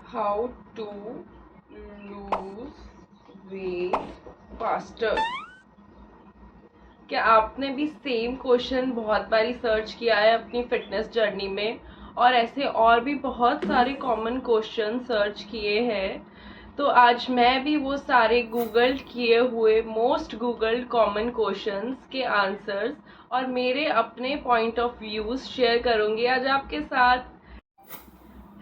How to lose weight faster. क्या आपने भी सेम क्वेश्चन बहुत बारी सर्च किया है अपनी फिटनेस जर्नी में, और ऐसे और भी बहुत सारे कॉमन क्वेश्चन सर्च किए हैं? तो आज मैं भी वो सारे गूगल किए हुए मोस्ट गूगल्ड कॉमन क्वेश्चंस के आंसर्स और मेरे अपने पॉइंट ऑफ व्यूज शेयर करूंगी आज आपके साथ।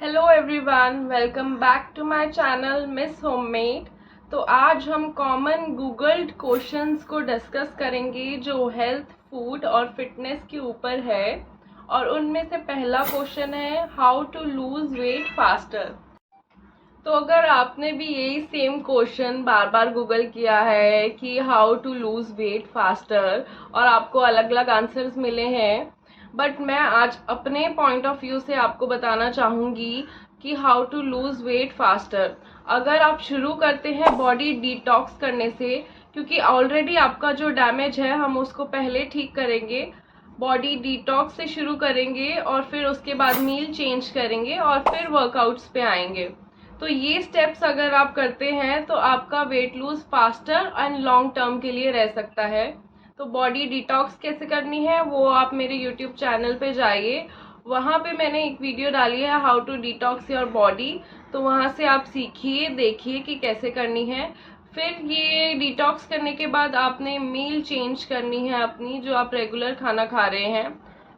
Hello everyone, welcome back to my channel miss homemade. तो आज हम कॉमन गूगल्ड क्वेश्चंस को डिस्कस करेंगे जो हेल्थ, फूड और फिटनेस के ऊपर है। और उनमें से पहला क्वेश्चन है how to lose weight faster. तो अगर आपने भी यही सेम क्वेश्चन बार बार गूगल किया है कि how to lose weight faster और आपको अलग अलग आंसर्स मिले हैं, बट मैं आज अपने पॉइंट ऑफ व्यू से आपको बताना चाहूँगी कि how to lose weight faster. अगर आप शुरू करते हैं बॉडी डिटॉक्स करने से, क्योंकि ऑलरेडी आपका जो डैमेज है हम उसको पहले ठीक करेंगे, बॉडी डिटॉक्स से शुरू करेंगे और फिर उसके बाद मील चेंज करेंगे और फिर वर्कआउट्स पे आएंगे। तो ये स्टेप्स अगर आप करते हैं तो आपका weight lose faster and long term के लिए रह सकता है। तो बॉडी डिटॉक्स कैसे करनी है वो आप मेरे यूट्यूब चैनल पे जाइए, वहाँ पे मैंने एक वीडियो डाली है how to detox your body. तो वहाँ से आप सीखिए, देखिए कि कैसे करनी है। फिर ये डिटॉक्स करने के बाद आपने मील चेंज करनी है अपनी, जो आप रेगुलर खाना खा रहे हैं।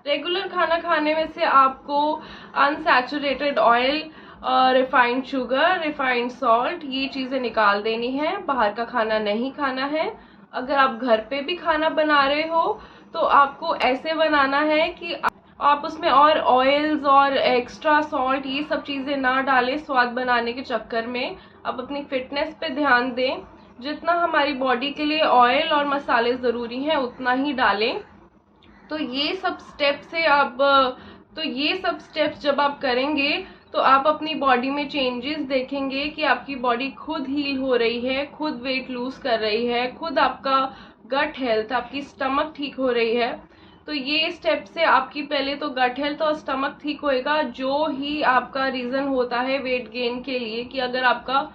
रेगुलर खाना खाने में से आपको unsaturated oil, refined sugar, refined salt, ये चीज़ें निकाल देनी है। बाहर का खाना नहीं खाना है। अगर आप घर पे भी खाना बना रहे हो तो आपको ऐसे बनाना है कि आप उसमें और ऑयल्स और एक्स्ट्रा सॉल्ट ये सब चीज़ें ना डालें स्वाद बनाने के चक्कर में। आप अपनी फिटनेस पे ध्यान दें, जितना हमारी बॉडी के लिए ऑयल और मसाले ज़रूरी हैं उतना ही डालें। तो ये सब स्टेप्स जब आप करेंगे तो आप अपनी बॉडी में चेंजेस देखेंगे कि आपकी बॉडी खुद हील हो रही है, खुद वेट लूज कर रही है, खुद आपका गट हेल्थ, आपकी स्टमक ठीक हो रही है। तो ये स्टेप से आपकी पहले तो गट हेल्थ और स्टमक ठीक होएगा, जो ही आपका रीज़न होता है वेट गेन के लिए, कि अगर आपका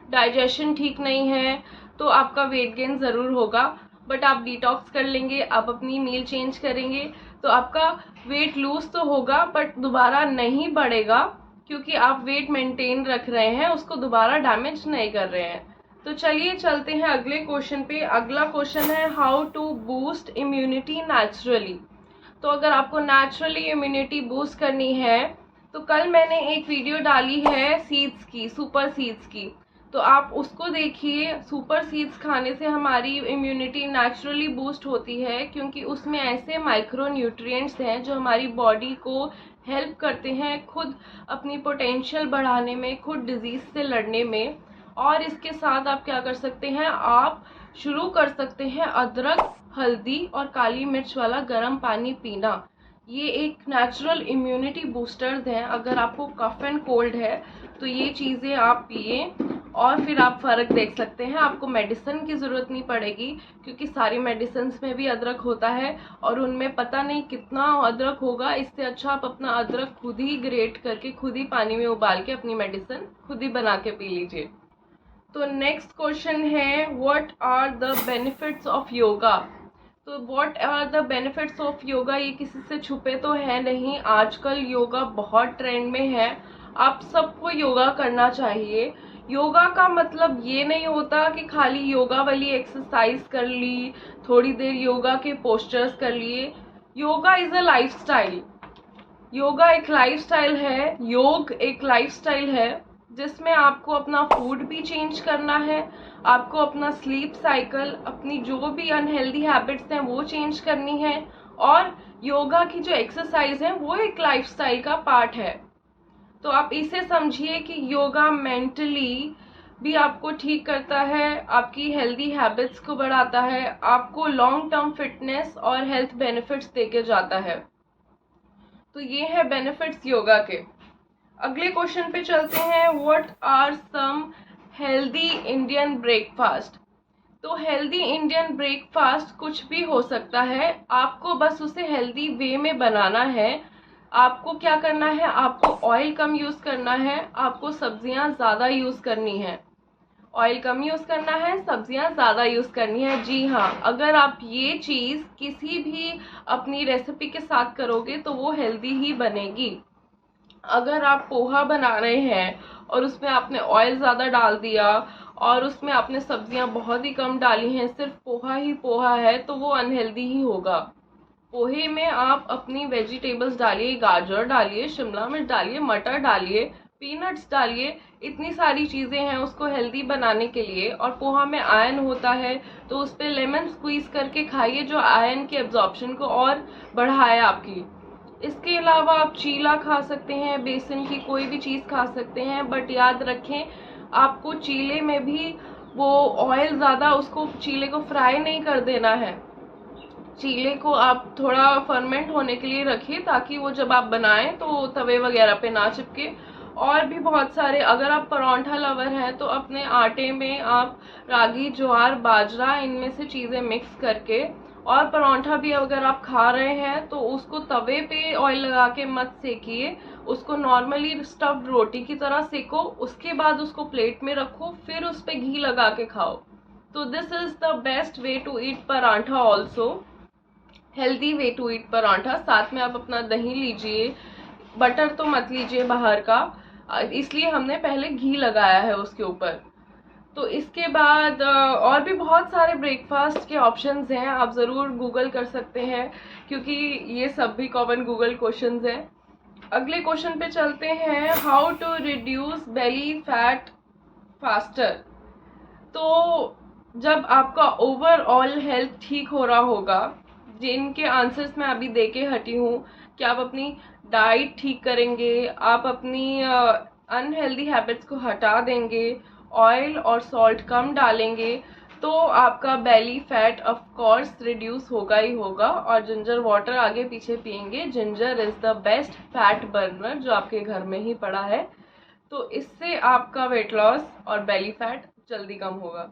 डाइजेशन ठीक नहीं है तो आपका वेट गेन ज़रूर होगा। बट आप डिटॉक्स कर लेंगे, आप अपनी मील चेंज करेंगे तो आपका वेट लूज तो होगा बट दोबारा नहीं बढ़ेगा, क्योंकि आप वेट मेंटेन रख रहे हैं, उसको दोबारा डैमेज नहीं कर रहे हैं। तो चलिए चलते हैं अगले क्वेश्चन पे। अगला क्वेश्चन है how to boost immunity naturally. तो अगर आपको नेचुरली इम्यूनिटी बूस्ट करनी है तो कल मैंने एक वीडियो डाली है सीड्स की, सुपर सीड्स की, तो आप उसको देखिए। सुपर सीड्स खाने से हमारी इम्यूनिटी नेचुरली बूस्ट होती है, क्योंकि उसमें ऐसे माइक्रो न्यूट्रिएंट्स हैं जो हमारी बॉडी को हेल्प करते हैं खुद अपनी पोटेंशियल बढ़ाने में, खुद डिजीज से लड़ने में। और इसके साथ आप क्या कर सकते हैं, आप शुरू कर सकते हैं अदरक, हल्दी और काली मिर्च वाला गर्म पानी पीना। ये एक नेचुरल इम्यूनिटी बूस्टर्स हैं। अगर आपको कफ एंड कोल्ड है तो ये चीज़ें आप पिए और फिर आप फ़र्क देख सकते हैं। आपको मेडिसिन की ज़रूरत नहीं पड़ेगी, क्योंकि सारी मेडिसिन में भी अदरक होता है और उनमें पता नहीं कितना अदरक होगा। इससे अच्छा आप अपना अदरक खुद ही ग्रेट करके, खुद ही पानी में उबाल के अपनी मेडिसिन खुद ही बना के पी लीजिए। तो नेक्स्ट क्वेश्चन है what are the benefits of yoga. तो what are the benefits of yoga, ये किसी से छुपे तो है नहीं। आजकल योगा बहुत ट्रेंड में है, आप सबको योगा करना चाहिए। योगा का मतलब ये नहीं होता कि खाली योगा वाली एक्सरसाइज कर ली, थोड़ी देर योगा के पोस्चर्स कर लिए। Yoga is a lifestyle. Yoga एक लाइफस्टाइल है, योग एक लाइफस्टाइल है, जिसमें आपको अपना फूड भी चेंज करना है, आपको अपना स्लीप साइकिल, अपनी जो भी अनहेल्दी हैबिट्स हैं वो चेंज करनी है, और योगा की जो एक्सरसाइज है वो एक लाइफस्टाइल का पार्ट है। तो आप इसे समझिए कि योगा मेंटली भी आपको ठीक करता है, आपकी हेल्दी हैबिट्स को बढ़ाता है, आपको लॉन्ग टर्म फिटनेस और हेल्थ बेनिफिट्स देके जाता है। तो ये है बेनिफिट्स योगा के। अगले क्वेश्चन पे चलते हैं what are some healthy Indian breakfast. तो हेल्दी इंडियन ब्रेकफास्ट कुछ भी हो सकता है, आपको बस उसे हेल्दी वे में बनाना है। आपको क्या करना है, आपको ऑयल कम यूज़ करना है, आपको सब्जियां ज़्यादा यूज़ करनी है। ऑयल कम यूज़ करना है, सब्जियां ज़्यादा यूज़ करनी है। जी हाँ, अगर आप ये चीज़ किसी भी अपनी रेसिपी के साथ करोगे तो वो हेल्दी ही बनेगी। अगर आप पोहा बना रहे हैं और उसमें आपने ऑयल ज़्यादा डाल दिया और उसमें आपने सब्जियां बहुत ही कम डाली हैं, सिर्फ पोहा ही पोहा है, तो वो अनहेल्दी ही होगा। पोहे में आप अपनी वेजिटेबल्स डालिए, गाजर डालिए, शिमला मिर्च डालिए, मटर डालिए, पीनट्स डालिए, इतनी सारी चीज़ें हैं उसको हेल्दी बनाने के लिए। और पोहा में आयरन होता है, तो उस पर लेमन स्क्वीज करके खाइए जो आयरन के एब्जॉर्प्शन को और बढ़ाए आपकी। इसके अलावा आप चीला खा सकते हैं, बेसन की कोई भी चीज़ खा सकते हैं, बट याद रखें आपको चीले में भी वो ऑयल ज़्यादा, उसको चीले को फ्राई नहीं कर देना है। चीले को आप थोड़ा फर्मेंट होने के लिए रखिए ताकि वो जब आप बनाएं तो तवे वगैरह पे ना चिपके। और भी बहुत सारे, अगर आप परांठा लवर हैं तो अपने आटे में आप रागी, ज्वार, बाजरा, इनमें से चीज़ें मिक्स करके, और परांठा भी अगर आप खा रहे हैं तो उसको तवे पे ऑयल लगा के मत सेकिए, उसको नॉर्मली स्टफ्ड रोटी की तरह सेको, उसके बाद उसको प्लेट में रखो, फिर उस पर घी लगा के खाओ। तो this is the best way to eat paratha, also healthy way to eat paratha. साथ में आप अपना दही लीजिए, बटर तो मत लीजिए बाहर का, इसलिए हमने पहले घी लगाया है उसके ऊपर। तो इसके बाद और भी बहुत सारे ब्रेकफास्ट के ऑप्शंस हैं, आप ज़रूर गूगल कर सकते हैं क्योंकि ये सब भी कॉमन गूगल क्वेश्चंस हैं। अगले क्वेश्चन पे चलते हैं, how to reduce belly fat faster. तो जब आपका ओवरऑल हेल्थ ठीक हो रहा होगा, जिनके आंसर्स मैं अभी दे के हटी हूँ, कि आप अपनी डाइट ठीक करेंगे, आप अपनी अनहेल्दी हैबिट्स को हटा देंगे, ऑयल और सॉल्ट कम डालेंगे, तो आपका belly fat of course reduce होगा ही होगा। और जिंजर वाटर आगे पीछे पियेंगे, ginger is the best fat burner जो आपके घर में ही पड़ा है, तो इससे आपका वेट लॉस और बेली फैट जल्दी कम होगा।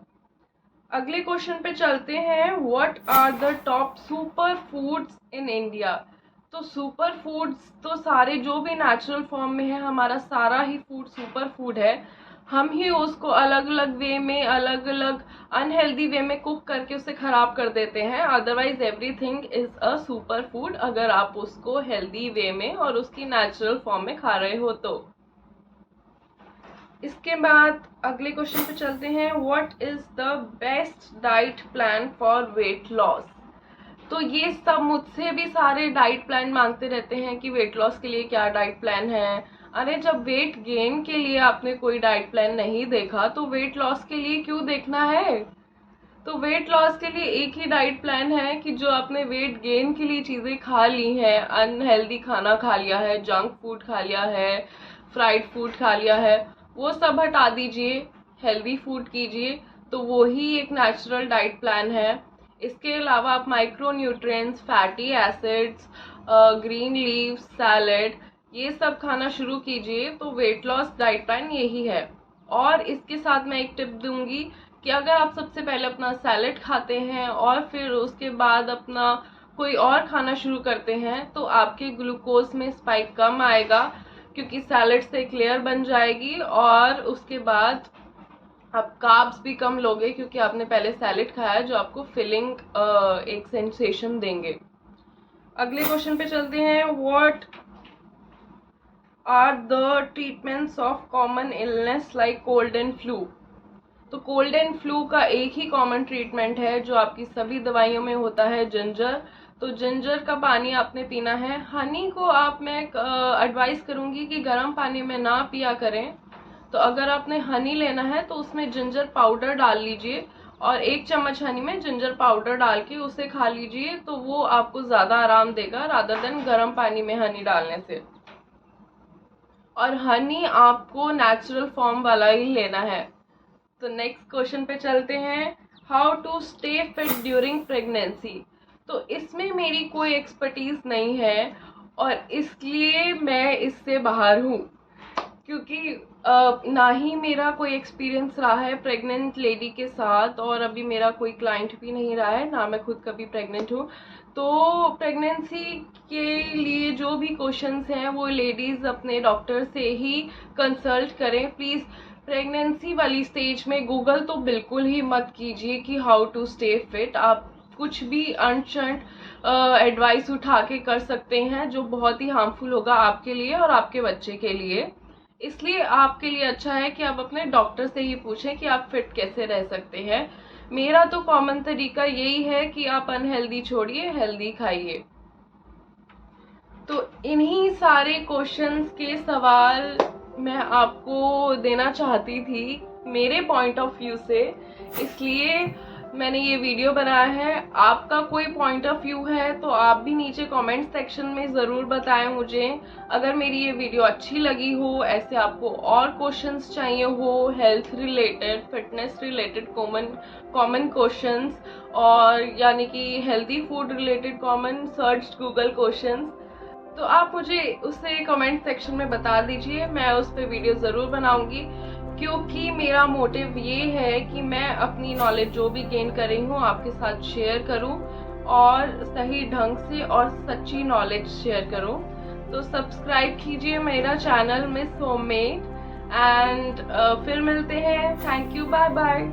अगले क्वेश्चन पे चलते हैं, what are the top super foods in India. तो सुपर फूड्स तो सारे जो भी नेचुरल फॉर्म में है, हमारा सारा ही फूड सुपर फूड है। हम ही उसको अलग अलग वे में, अलग अलग अनहेल्दी वे में कुक करके उसे खराब कर देते हैं। Otherwise everything is a super food अगर आप उसको हेल्दी वे में और उसकी नेचुरल फॉर्म में खा रहे हो तो। इसके बाद अगले क्वेश्चन पे चलते हैं, what is the best diet plan for weight loss. तो ये सब मुझसे भी सारे डाइट प्लान मांगते रहते हैं कि वेट लॉस के लिए क्या डाइट प्लान है। अरे जब वेट गेन के लिए आपने कोई डाइट प्लान नहीं देखा तो वेट लॉस के लिए क्यों देखना है। तो वेट लॉस के लिए एक ही डाइट प्लान है कि जो आपने वेट गेन के लिए चीज़ें खा ली हैं, अनहेल्दी खाना खा लिया है, जंक फूड खा लिया है, फ्राइड फूड खा लिया है, वो सब हटा दीजिए, हेल्दी फूड कीजिए, तो वो ही एक नेचुरल डाइट प्लान है। इसके अलावा आप micro nutrients, fatty acids, green leaves, salad, ये सब खाना शुरू कीजिए, तो वेट लॉस डाइट प्लान यही है। और इसके साथ मैं एक टिप दूंगी कि अगर आप सबसे पहले अपना सैलेड खाते हैं और फिर उसके बाद अपना कोई और खाना शुरू करते हैं तो आपके ग्लूकोज में स्पाइक कम आएगा, क्योंकि सैलेड से एक लेयर बन जाएगी, और उसके बाद आप कार्ब्स भी कम लोगे क्योंकि आपने पहले सैलेड खाया जो आपको फिलिंग एक सेंसेशन देंगे। अगले क्वेश्चन पे चलते हैं, what are the treatments of common illness like cold and flu. तो कोल्ड एंड फ्लू का एक ही कॉमन ट्रीटमेंट है जो आपकी सभी दवाइयों में होता है, जिंजर। तो जिंजर का पानी आपने पीना है। हनी को मैं एडवाइस करूंगी कि गर्म पानी में ना पिया करें। तो अगर आपने हनी लेना है तो उसमें जिंजर पाउडर डाल लीजिए, और 1 चम्मच हनी में जिंजर पाउडर डाल के उसे खा लीजिए, तो वो आपको ज़्यादा आराम देगा रादर देन गर्म पानी में हनी डालने से। और हनी आपको नेचुरल फॉर्म वाला ही लेना है। तो नेक्स्ट क्वेश्चन पे चलते हैं, how to stay fit during pregnancy. तो इसमें मेरी कोई एक्सपर्टीज नहीं है और इसलिए मैं इससे बाहर हूँ। क्योंकि ना ही मेरा कोई एक्सपीरियंस रहा है प्रेग्नेंट लेडी के साथ, और अभी मेरा कोई क्लाइंट भी नहीं रहा है, ना मैं खुद कभी प्रेग्नेंट हूँ। तो प्रेगनेंसी के लिए जो भी क्वेश्चंस हैं वो लेडीज़ अपने डॉक्टर से ही कंसल्ट करें प्लीज़। प्रेगनेंसी वाली स्टेज में गूगल तो बिल्कुल ही मत कीजिए कि हाउ टू स्टे फिट। आप कुछ भी अनशंट एडवाइस उठा के कर सकते हैं जो बहुत ही हार्मफुल होगा आपके लिए और आपके बच्चे के लिए। इसलिए आपके लिए अच्छा है कि आप अपने डॉक्टर से ही पूछें कि आप फिट कैसे रह सकते हैं। मेरा तो कॉमन तरीका यही है कि आप अनहेल्दी छोड़िए, हेल्दी खाइए। तो इन्हीं सारे क्वेश्चंस के सवाल मैं आपको देना चाहती थी मेरे पॉइंट ऑफ व्यू से, इसलिए मैंने ये वीडियो बनाया है। आपका कोई पॉइंट ऑफ व्यू है तो आप भी नीचे कमेंट सेक्शन में ज़रूर बताएं मुझे। अगर मेरी ये वीडियो अच्छी लगी हो, ऐसे आपको और क्वेश्चंस चाहिए हो health related, fitness related common questions, और यानी कि healthy food related common search Google questions, तो आप मुझे उसे कमेंट सेक्शन में बता दीजिए। मैं उस पर वीडियो ज़रूर बनाऊंगी, क्योंकि मेरा मोटिव ये है कि मैं अपनी नॉलेज जो भी गेन कर रही हूँ आपके साथ शेयर करूँ, और सही ढंग से और सच्ची नॉलेज शेयर करूँ। तो सब्सक्राइब कीजिए मेरा चैनल मिस होममेड, एंड फिर मिलते हैं। Thank you, bye bye.